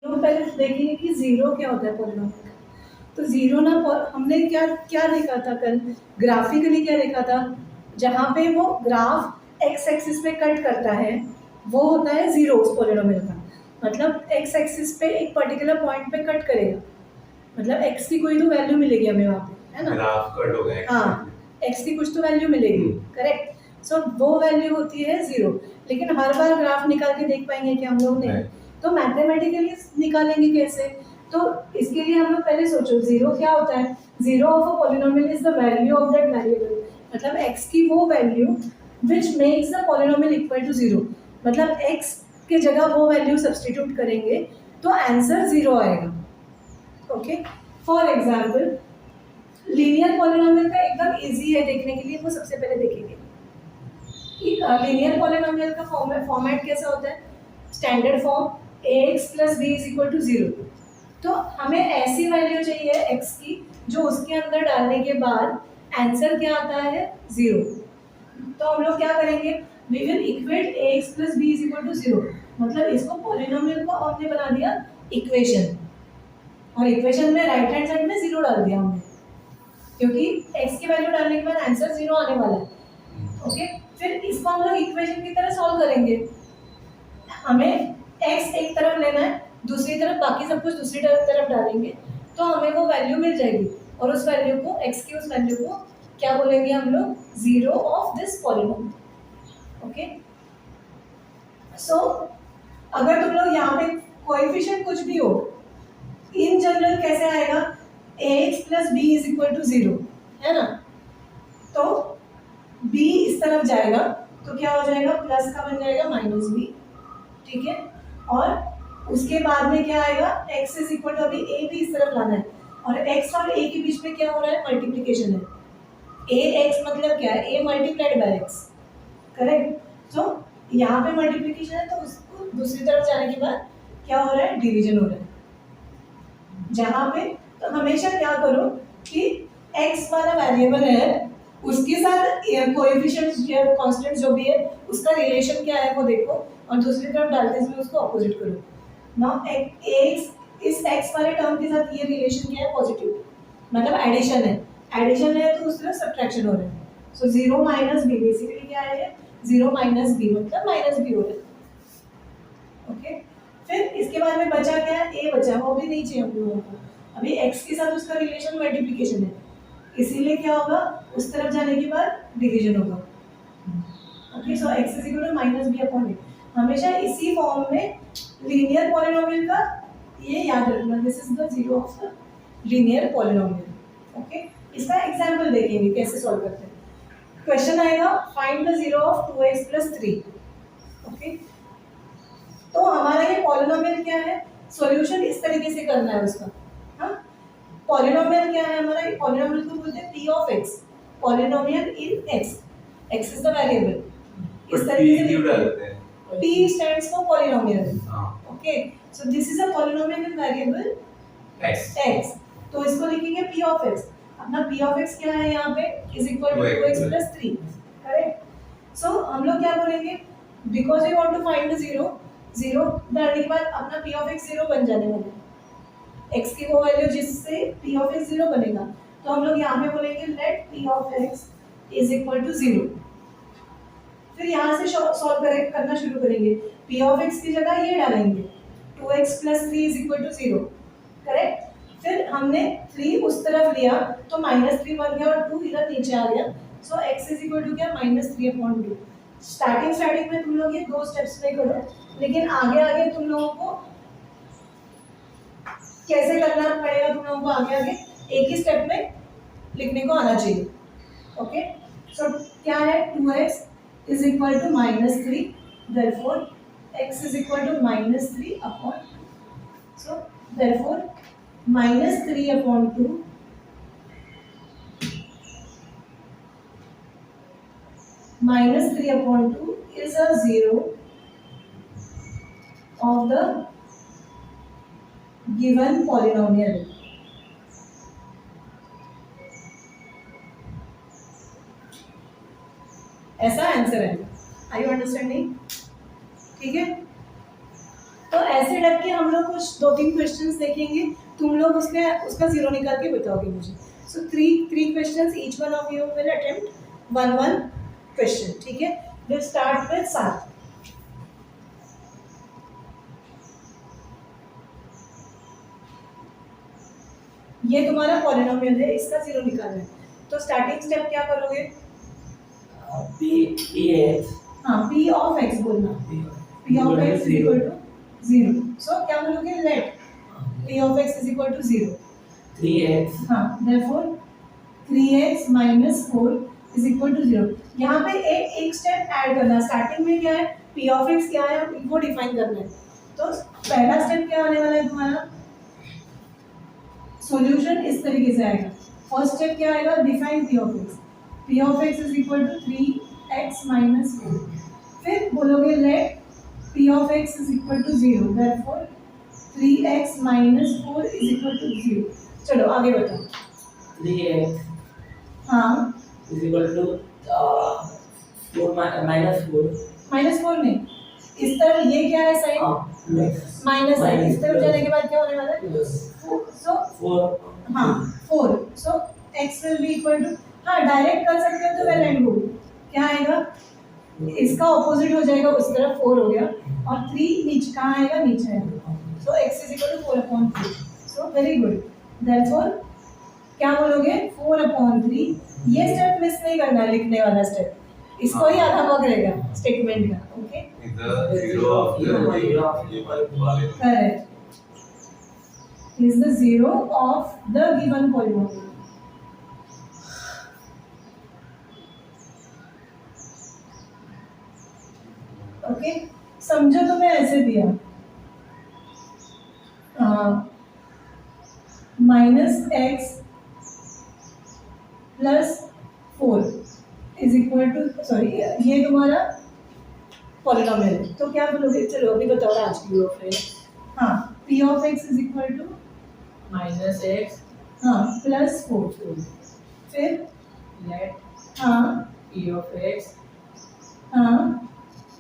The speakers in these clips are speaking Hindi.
तो पहले देखेंगे कि जीरो क्या होता है पॉलिनोमियल का। तो जीरो ना हमने क्या क्या देखा था कल, ग्राफिकली क्या देखा था, जहाँ पे वो ग्राफ एक्स एक्सिस पे कट करता है वो होता है जीरो उस पॉलिनोमियल का। मतलब एक्स एक्सिस पे एक पर्टिकुलर पॉइंट पे कट करेगा, मतलब एक्स की कोई तो वैल्यू मिलेगी हमें वहाँ पे, है ना, ग्राफ कट हो गया। हाँ, एक्स की कुछ तो वैल्यू मिलेगी, करेक्ट। सो वो वैल्यू होती है जीरो। लेकिन हर बार ग्राफ निकाल के देख पाएंगे कि हम लोग नहीं, तो मैथमेटिकली निकालेंगे कैसे। तो इसके लिए हम लोग पहले सोचो जीरो क्या होता है। Zero of a polynomial is the value of that variable, मतलब एक्स की वो value which makes the polynomial equal to zero. मतलब एक्स के जगह वो वैल्यू सब्सटीट्यूट करेंगे तो आंसर जीरो आएगा। Okay, for example linear polynomial का एकदम इजी है देखने के लिए, वो सबसे पहले देखेंगे कि लीनियर पॉलिनोमियल का फॉर्मेट कैसा होता है। Standard form ax plus b is equal to zero. तो हमें ऐसी वैल्यू चाहिए x की जो उसके अंदर डालने के बाद आंसर क्या आता है, जीरो। तो हम लोग क्या करेंगे, we will equate ax plus b is equal to zero. मतलब इसको पॉलिनोमियल को हमने बना दिया इक्वेशन, और इक्वेशन में राइट हैंड साइड में जीरो डाल दिया हमने, क्योंकि x की वैल्यू डालने के बाद आंसर जीरो आने वाला है। ओके, फिर इसको हम लोग इक्वेशन की तरह सॉल्व करेंगे। हमें x एक तरफ लेना है, दूसरी तरफ बाकी सब कुछ दूसरी तरफ डालेंगे, तो हमें वो वैल्यू मिल जाएगी। और उस वैल्यू को, x की उस वैल्यू को क्या बोलेंगे हम लोग, zero of this polynomial. Okay, so अगर तुम लोग यहाँ पे कोएफिशिएंट कुछ भी हो, इन जनरल कैसे आएगा, ax plus b is equal to zero, है ना। तो b इस तरफ जाएगा तो क्या हो जाएगा, प्लस का बन जाएगा माइनस बी, ठीक है। और उसके बाद में क्या आएगा, x इज इक्वल टू, अभी a भी इस तरफ लाना है, और x और a के बीच में क्या हो रहा है, मल्टीप्लिकेशन है। ax मतलब क्या है, a multiplied by x, correct. So यहाँ पे मल्टीप्लिकेशन है तो उसको दूसरी तरफ जाने के बाद क्या हो रहा है, डिवीजन हो रहा है। जहाँ पे तो हमेशा क्या करो कि x वाला वेरिएबल है उसके साथ कोएफिशिएंट्स या कांस्टेंट जो भी है उसका रिलेशन क्या है वो देखो, और दूसरी तरफ डालते समय उसको ऑपोजिट करो। नाउ x इस x वाले टर्म के साथ ये रिलेशन क्या है, पॉजिटिव, मतलब एडिशन है। एडिशन है तो उस तरफ सब्ट्रैक्शन हो रहा है। So zero minus b, basically क्या है, जीरो माइनस बी मतलब माइनस बी हो रहा है। ओके, फिर इसके बाद में बचा क्या है, a बचा, वो भी नहीं चाहिए हम लोगों को। अभी x के साथ उसका रिलेशन मल्टीप्लिकेशन है, इसीलिए क्या होगा, उस तरफ जाने के बाद डिवीजन होगा। Okay, so x is equal to minus b upon a. हमेशा इसी फॉर्म में लीनियर पॉलिनोमियल का ये याद रखना, this is the zero of the linear polynomial. Okay, इसका एग्जांपल देखेंगे कैसे सॉल्व करते हैं। क्वेश्चन आएगा, find the zero of 2x plus 3। Okay, तो हमारा ये पॉलिनोमियल क्या है, सॉल्यूशन इस तरीके से करना है उसका। हाँ, पॉलिनोमियल क्या है हमारा, पॉलिनोमियल को बोलते हैं p of x, polynomial in x, x is the variable. इस तरीके से क्यों डालते हैं, p stands for polynomial. Okay, so this is a polynomial in variable x, तो इसको लिखेंगे p ऑफ x। अपना p ऑफ x क्या है यहाँ पे, is equal to 2x plus 3, correct. So हम लोग क्या बोलेंगे, because we want to find the zero, zero डालने के बाद अपना p ऑफ x जीरो बन जाने वाला है, x की वो वैल्यू जिससे p ऑफ x जीरो बनेगा। तो हम लोग यहाँ पे बोलेंगे let p of x is equal to zero. फिर यहाँ से सॉल्व करना शुरू करेंगे, p ऑफ x की जगह ये डालेंगे 2x plus 3 is equal to zero, correct. फिर हमने 3 उस तरफ लिया तो माइनस 3 बन गया और 2 इधर नीचे आ गया। सो x इज इक्वल टू क्या, माइनस 3 अपॉन 2। स्टार्टिंग में तुम लोग ये 2 स्टेप्स में करो, लेकिन आगे आगे तुम लोगों को कैसे करना पड़ेगा, तुम लोगों को आगे आगे एक ही स्टेप में लिखने को आना चाहिए। ओके, सो क्या है, 2x is equal to minus 3, therefore x is equal to minus 3 upon, so therefore minus 3 upon 2 minus 3 upon 2 is a zero of the given polynomial. ऐसा आंसर है, आर यू अंडरस्टैंडिंग, ठीक है। तो ऐसे डर के हम लोग कुछ 2-3 क्वेश्चंस देखेंगे, तुम लोग उसका जीरो निकाल के बताओगे मुझे। So three questions, each one of you will attempt one question, ठीक है। Will start with 7। ये तुम्हारा पॉलिनोमियल है, इसका जीरो निकालना है। तो स्टार्टिंग स्टेप क्या करोगे? p ऑफ x बोलना, p of x equal to 0। So क्या बोलोगे? Let p of x is equal to 0, 3x। हाँ, therefore 3x minus 4 is equal to 0। यहाँ पे एक स्टेप ऐड करना है। स्टार्टिंग में क्या है, p ऑफ x क्या है, वो डिफाइन करना है। तो पहला स्टेप क्या आने वाला है तुम्हारा? सॉल्यूशन इस तरीके से आएगा। फर्स्ट स्टेप क्या आएगा? Define p of x। p of x is equal to 3x minus 4। फिर बोलोगे let p of x is equal to 0, therefore 3x minus 4 is equal to 0। चलो आगे बताओ। 3x हाँ, इज इक्वल टू 4 माइनस 4 नहीं, इस तरफ ये क्या है साइन? माइनस है। इस तरफ जाने के बाद क्या होने वाला है? सो 4। हाँ 4। So x will be equal to, हाँ डायरेक्ट कर सकते हो तो वेल एंड गुड। क्या आएगा? इसका ऑपोजिट हो जाएगा, उस तरफ 4 हो गया और 3 नीचे कहाँ आएगा? नीचे आएगा। So x is equal to 4/3। So very good. Therefore क्या बोलोगे? 4/3। ये स्टेप मिस नहीं करना है, लिखने वाला स्टेप, इसको ही आधा पकड़ेगा स्टेटमेंट का। Okay, correct, is the zero of the given polynomial. Okay, समझो तो मैं ऐसे दिया -x plus 4 is equal to, sorry ये तुम्हारा पॉलिनोमियल है। तो क्या बोलोगे? चलो अभी बताओ आज की ऑफ है। हाँ, p of x is equal to -x, हाँ प्लस 4। फिर लेट हाँ p of x हाँ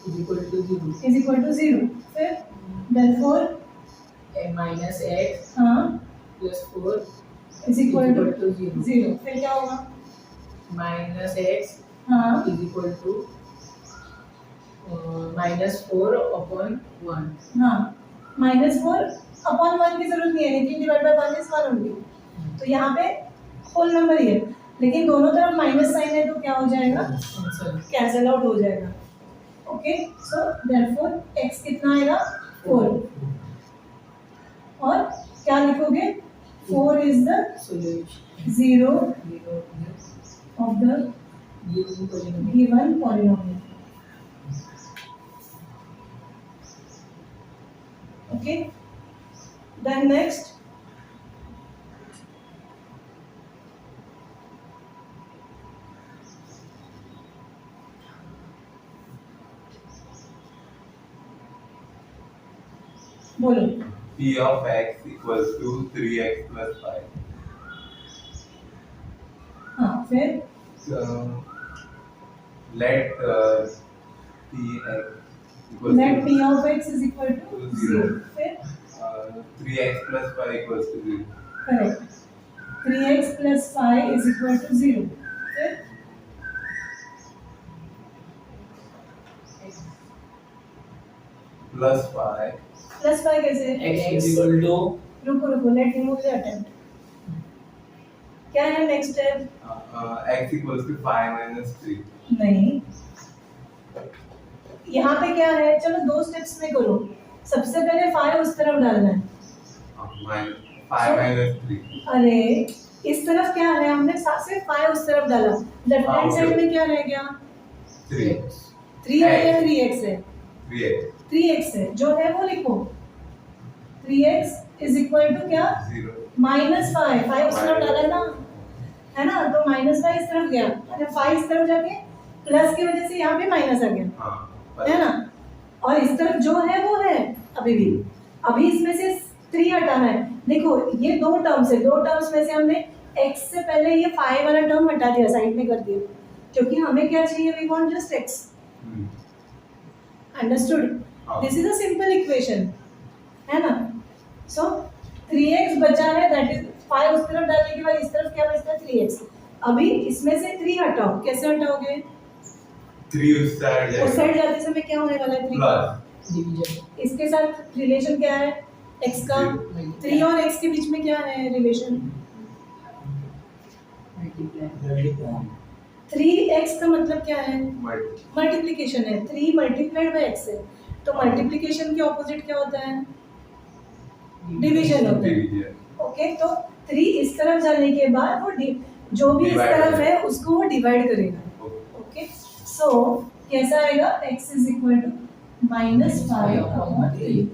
is equal to 0। Is equal to 0। फिर देयरफॉर -x हाँ plus 4 इज इक्वल टू 0। 0। फिर क्या होगा? -x हाँ is equal to -4/1। हाँ, -4/1 की जरूरत नहीं है, लेकिन डिवाइड बाय 1 इज 1 ओनली। तो यहाँ पे होल नंबर ही है, लेकिन दोनों तरफ माइनस साइन है तो क्या हो जाएगा? कैंसिल आउट हो जाएगा। ओके, सो देयरफॉर x कितना आएगा? 4। और क्या लिखोगे? 4 is the solution zero 0 of the given polynomial. Okay, then next बोलो। p of x equals to 3x plus 5. हाँ, फिर Let px equals let to p of x is equal to 0। फिर 3x plus 5 equals to 0. Correct, 3x plus 5 is equal to 0। फिर Plus 5. प्लस 5 कैसे? x is equal to रुको, लेट रिमूव द अटेम्प्ट। क्या है next step? X equals to 5 minus 3. नहीं, यहाँ पे क्या है? चलो दो स्टेप्स में करो। सबसे पहले 5 उस तरफ डालना है। 5 minus 3. अरे इस तरफ क्या है? हमने सिर्फ 5 उस तरफ डाला। लेफ्ट हैंड साइड में क्या रह गया? 3. 3 है या 3x है? 3x. 3x है, जो है वो लिखो। 3x इज इक्वल टू क्या? 0. -5। 5 उस तरफ डाला ना, है ना? तो -5 इस तरफ गया, अरे 5 इस तरफ जाके प्लस की वजह से यहाँ पे माइनस आ गया, हाँ. है ना? और इस तरफ जो है वो है अभी भी। अभी इसमें से 3 हटाना है। देखो ये दो टर्म्स है, दो टर्म्स में से हमने x से पहले ये 5 वाला टर्म हटा दिया, साइड में कर दिया, क्योंकि हमें क्या चाहिए? We want just x। Understood? हाँ. This is a simple equation. है ना। सो 3x बचा है, दैट इज 5 उस तरफ डालने के बाद इस तरफ क्या बचता है 3x। अभी इसमें से 3 हटाओ, कैसे हटाओगे? 3 उस साइड उस साइड जाते समय क्या होने वाला है 3 प्लस डिवीजन इसके साथ रिलेशन क्या है x का? 3 और x के बीच में क्या है रिलेशन? मल्टीप्लाई 3x का मतलब क्या है? मल्टी मल्टीप्लिकेशन है, 3 मल्टीप्लाइड बाय x है, तो मल्टीप्लिकेशन के ऑपोजिट क्या होता है? डिवीजन होता है। डिवीजन ओके, तो 3 इस तरफ जाने के बाद वो जो भी इस Divide तरफ करेगा। है उसको वो डिवाइड करेगा। ओके, सो कैसा आएगा? x is equal to -5/3।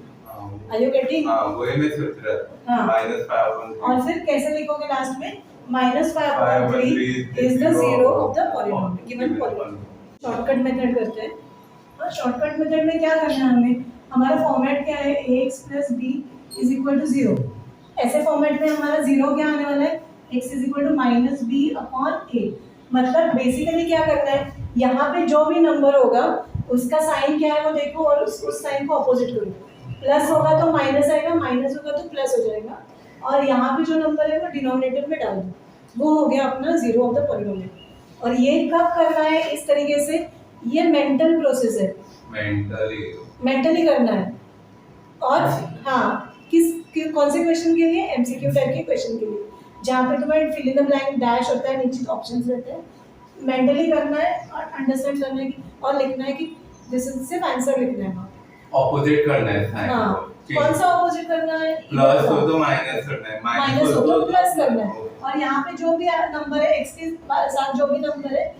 Are you getting? हाँ वही मैं सोच रहा था हाँ। -5/3 और फिर कैसे लिखोगे लास्ट में? -5/3 is the zero of the polynomial, given polynomial. Shortcut method करते हैं। हाँ, शॉर्टकट मेथड में क्या करना है हमें? हमारा फॉर्मेट क्या है? ax + b is equal to 0। ऐसे फॉर्मेट में हमारा 0 क्या आने वाला है? x is equal to -b/a। मतलब बेसिकली क्या करना है, यहाँ पे जो भी नंबर होगा उसका साइन क्या है वो देखो और उस साइन को अपोजिट करो। प्लस होगा तो माइनस आएगा, माइनस होगा तो प्लस हो जाएगा, और यहाँ पे जो नंबर है वो डिनोमिनेटर में डाल दो। वो हो गया अपना जीरो ऑफ द पॉलिनोमियल। और ये कब करना है इस तरीके से? ये मेंटल प्रोसेस है, मेंटली करना है। और हाँ, कौन से क्वेश्चन के लिए? एमसीक्यू टाइप के क्वेश्चन के लिए, जहाँ पे तुम्हें fill in the blank dash होता है, नीचे ऑप्शंस रहते हैं। मेंटली करना है और अंडरस्टैंड करना है और लिखना है कि दिस इज सिर्फ आंसर लिखना है। ऑपोजिट करना है साइन हाँ, कौन सा ऑपोजिट करना है? प्लस हो तो माइनस करना है, माइनस हो तो प्लस करना है। और यहाँ पे जो भी नंबर है x के साथ जो भी नंबर है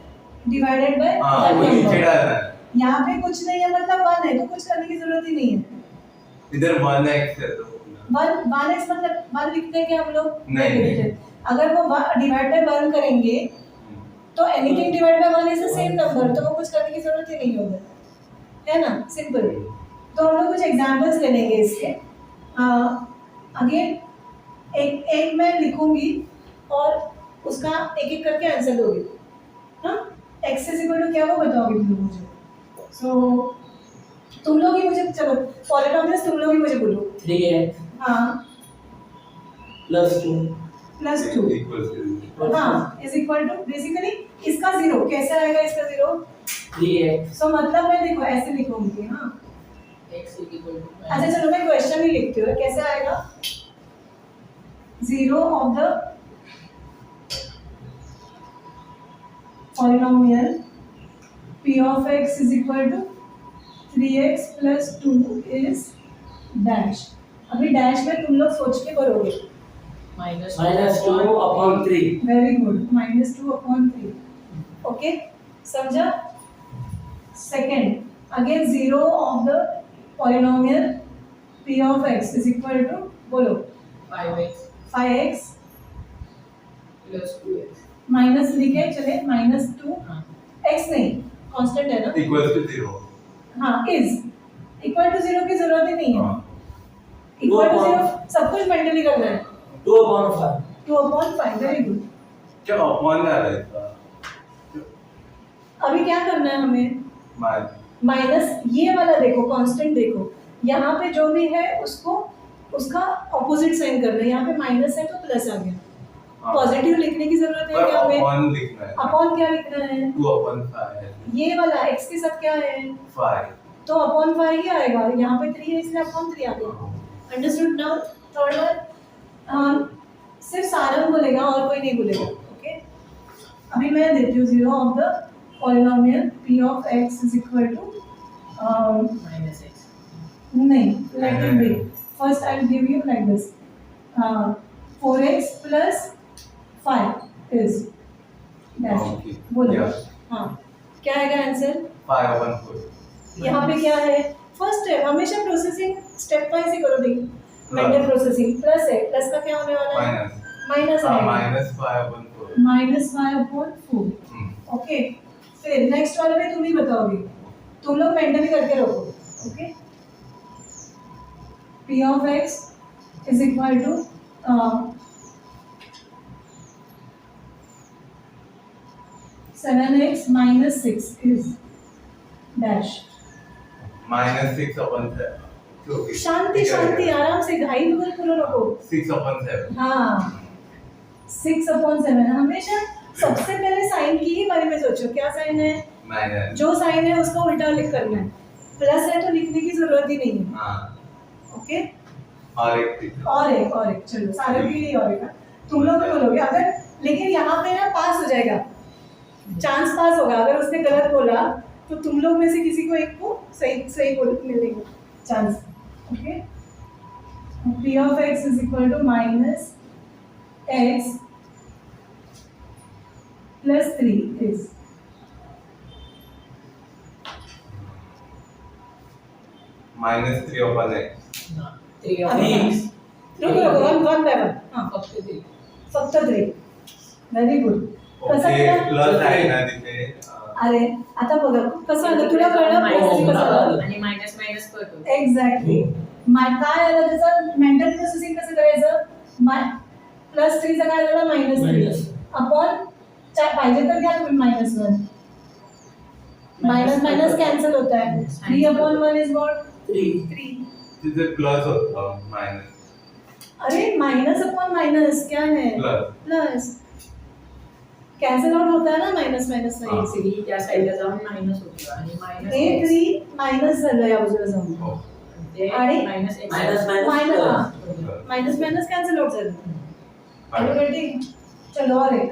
डिवाइडेड बाय हाँ वो नीचे डालना है। यहाँ पे कुछ नहीं है, मतलब 1 है तो कुछ करने की जरूरत ही नहीं है। इधर 1x है तो 1x मतलब 1 लिखते हैं क्या हम लोग? नहीं। लिखते। अगर वो डिवाइड बाय 1 करेंगे तो anything divide by 1 is the same number, तो वो कुछ करने की जरूरत ही नहीं होगी, है ना। सिंपल। तो हम लोग कुछ एग्जांपल्स ले लेंगे इसके। अगेन एक मैं लिखूंगी और उसका एक एक करके आंसर दोगे। हाँ, x इज इक्वल टू क्या वो बताओगे तुम लोग मुझे। सो तुम लोग ही मुझे, चलो पॉलिनोमियल्स तुम लोग ही मुझे बोलो। 3x हाँ + 2 + 2 हाँ इज इक्वल टू, बेसिकली इसका जीरो कैसे आएगा? इसका जीरो 3x सो मतलब मैं देखो ऐसे लिखूंगी। हाँ x = अच्छा चलो मैं क्वेश्चन ही लिखती हूँ, कैसे आएगा? Zero of the polynomial p of x is equal to 3x plus 2 is dash। अभी डैश में तुम लोग सोच के करोगे। -2/3 वेरी गुड, -2/3। ओके, समझा? Second, again zero of the polynomial p of x is equal to, बोलो 5x 5x + 2x माइनस लिखे चले, -2 हाँ x नहीं, कांस्टेंट है ना। Equals to 0। हाँ, इज इक्वल टू 0 की जरूरत ही नहीं है। हाँ इक्वल टू 0 सब कुछ मेंटली करना है। 2/5 2/5, वेरी गुड। क्या अपॉन आ रहा है इसका? अभी क्या करना है हमें? माइनस ये वाला देखो, कांस्टेंट देखो, यहाँ पे जो भी है उसको उसका ऑपोजिट साइन करना है। यहाँ पे माइनस है तो प्लस आ गया। पॉजिटिव लिखने की जरूरत है क्या हमें? अपॉन लिखना है। अपॉन क्या लिखना है? 2/5 है। ये वाला x के साथ क्या है? 5 तो अपॉन 5 ही आएगा। यहाँ पे 3 है इसलिए अपॉन 3 आ गया। अंडरस्टूड? नाउ थर्ड वन, सिर्फ सारंग बोलेगा और कोई नहीं बोलेगा। ओके, अभी मैं देती हूँ zero of the polynomial p of x is equal to -x नहीं, let it be. First I'll give you like this. 4x plus 5 is dash. Okay. बोलो। Yeah. हाँ, क्या आएगा आंसर? 5/4 यहाँ पे क्या है? फर्स्ट स्टेप, हमेशा प्रोसेसिंग स्टेप वाइज ही करो। देखिए मेंटल प्रोसेसिंग, प्लस है, प्लस का क्या होने वाला है? माइनस आएगा। -5/4 -5/4। ओके, फिर नेक्स्ट वाले में तुम ही बताओगे, तुम लोग मेंटली करके रखो। Okay, p of x is equal to 7x minus 6 is dash। -6/7 Okay. शांति शांति आराम से घाई बिल्कुल करो नको 6/7. हाँ 6/7 हमेशा सबसे पहले साइन की ही बारे में सोचो क्या साइन है Minus. जो साइन है उसका उल्टा लिख करना है प्लस है तो लिखने की जरूरत ही नहीं है हाँ. ओके और एक. और एक चलो सारे के लिए और एक है। तुम लोग भी बोलोगे अगर लेकिन यहाँ पे ना पास हो जाएगा चांस पास होगा अगर उसने गलत बोला तो तुम लोग में से किसी को एक को सही सही बोल मिलेगा chance okay p of x is equal to minus x plus 3 is -3/x. No. 3 of अभी- x. रुको वन बाय वन हाँ Up to 3. फक्त 3 व्हेरी गुड कसं ओके केलं? प्लस आहे ना तिथे अरे आता बघा कसं आलं तुला कळलं Minus प्लस कसं आलं आणि मायनस मायनस करतो. एक्झॅक्टली काय आलं त्याचं मेंटल प्रोसेसिंग कसं करायचं प्लस 3 चा काय झालं मायनस 3 Minus. अपॉन पाहिजे तर घ्या तुम्ही -1 माइनस माइनस कैंसिल होता है 3/1 इज व्हाट 3 तिथे प्लस होतं मायनस अरे माइनस अपॉन माइनस क्या है प्लस प्लस कैंसिल आउट होता है ना माइनस माइनस हाँ. नाही 3 त्या साईडला जाऊन मायनस होतो आणि मायनस हे 3 माइनस झालं या बाजूला जाऊन हो ते आणि- minus x. Minus minus minus cancel out झालं आणि रेडी चलो और एक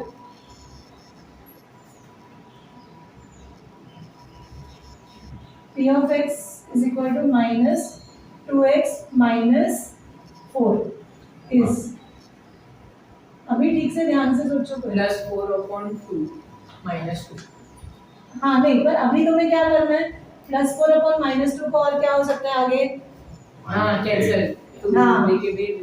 p of x is equal to minus 2x minus 4 is अभी ठीक से ध्यान से सोचो कोई प्लस 4/2 मायनस 2. हाँ नहीं पर अभी तुम्हें क्या करना है +4/-2 का और क्या हो सकता है आगे हाँ कैंसिल. हाँ.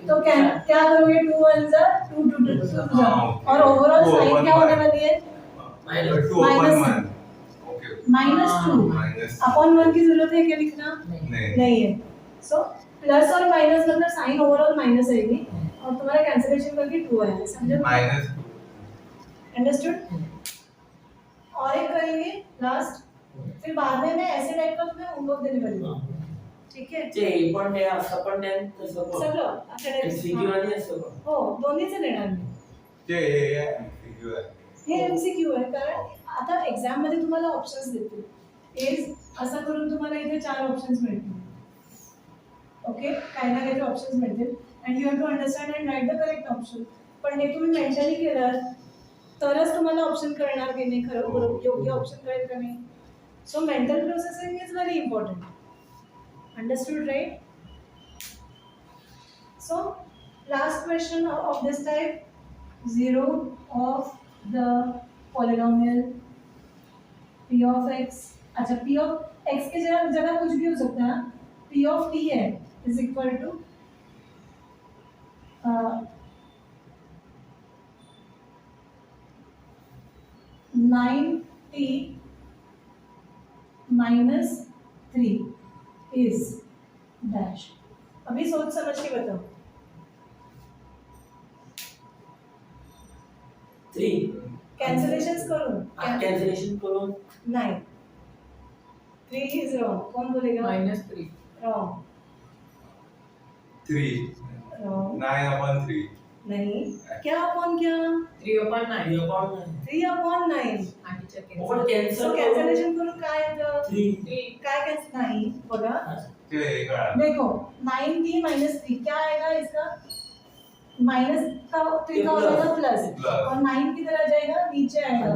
तो क्या करोगे 2 1 जा 2 2 2 हाँ, और ओवरऑल two साइन open क्या होने one. वाली है मायनस 2/1 ओके -2 माइनस अपॉन 1 की जरूरत है क्या लिखना नहीं नहीं है सो प्लस और माइनस मतलब साइन ओवरऑल माइनस आएगी और तुम्हारा कैंसिलेशन करके 2 आएगा समझो माइनस अंडरस्टूड और एक करेंगे लास्ट फिर बाद में मैं ऐसे टाइप का तुम्हें होमवर्क देने वाली हूँ ठीक है ते पण ते असं पण ते तसं पण सगळं आपल्याला एमसीक्यू आणि असं पण हो दोन्हीचं देणार मी जे हे एमसीक्यू आहे हे एमसीक्यू आहे कारण आता एक्झाम मध्ये तुम्हाला ऑप्शन्स देतील एज असं करून तुम्हाला इथे 4 ऑप्शन्स मिळतील ओके काही ना काहीतरी ऑप्शन्स मिळतील and you have to understand and write the correct option पण हे तुम्ही मेंटली केलं तरच तुम्हाला ऑप्शन कळणार की नाही खरं बरोबर योग्य ऑप्शन कळेल का नाही so mental processing is very important understood right so last question of this type 0 of the polynomial p of x अच्छा p of x के जगह कुछ भी हो सकता है p of t है is equal to 9t minus 3 is dash अभी सोच समझ के बताओ 3 कैंसिलेशंस करो कॅन्सलेशन करून 9 3 is wrong कौन बोलेगा मायनस 3. wrong 3 wrong 9/3 नहीं क्या अपॉन क्या 3/9. हे पण 3/9 आणि च्या पण cancel. सो कॅन्सल कैंसिलेशन करून काय येतं 3 काय कैंसिल नहीं बघा ते हे कळा देखो 9t minus 3 क्या आएगा इसका माइनस का 3 का हो जाएगा प्लस Plus. और 9 किधर आ जाएगा नीचे आएगा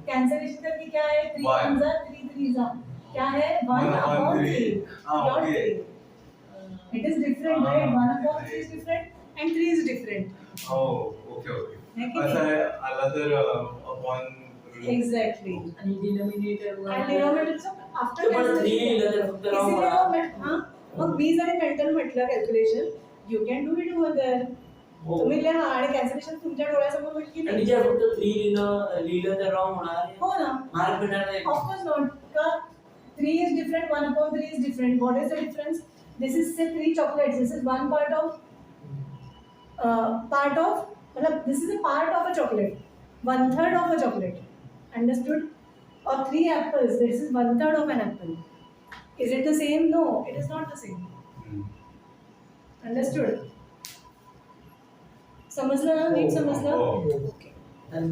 कैंसिलेशन करके क्या है 3 One. 1 जा 3 3 जा क्या है 1 One upon upon three. 3 Ah, not okay. 3 it is different right 1 upon 3 is different and 3 is different हो ओके ओके है की असं नाही? आहे, आला तर अपॉन exactly आणि डिनोमिनेटर and denominator after ते पण 3 लिहिलं तर फक्त राहून इसीलिए राहा. हां मग मी जरी मेंटल म्हटलं calculation you can do it over there हो तुम्ही लिहा आणि कॅल्क्युलेशन तुमच्या डोळ्यासमोर होईल की आणि नाही जे फक्त 3 लिहिलं तर रॉंग होणार हो ना मार्क भेटणार नाही Of course not. Ka 3 is different, 1/3 is different. What is the difference? This is say 3 chocolates. This is one part of मतलब this is a part of a chocolate. 1/3 of a chocolate. Understood? Or 3 apples. This is 1/3 of an apple. Is it the same? No, it is not the same. Understood? समजलं ना? नीट समजलं? हो. ओके. Then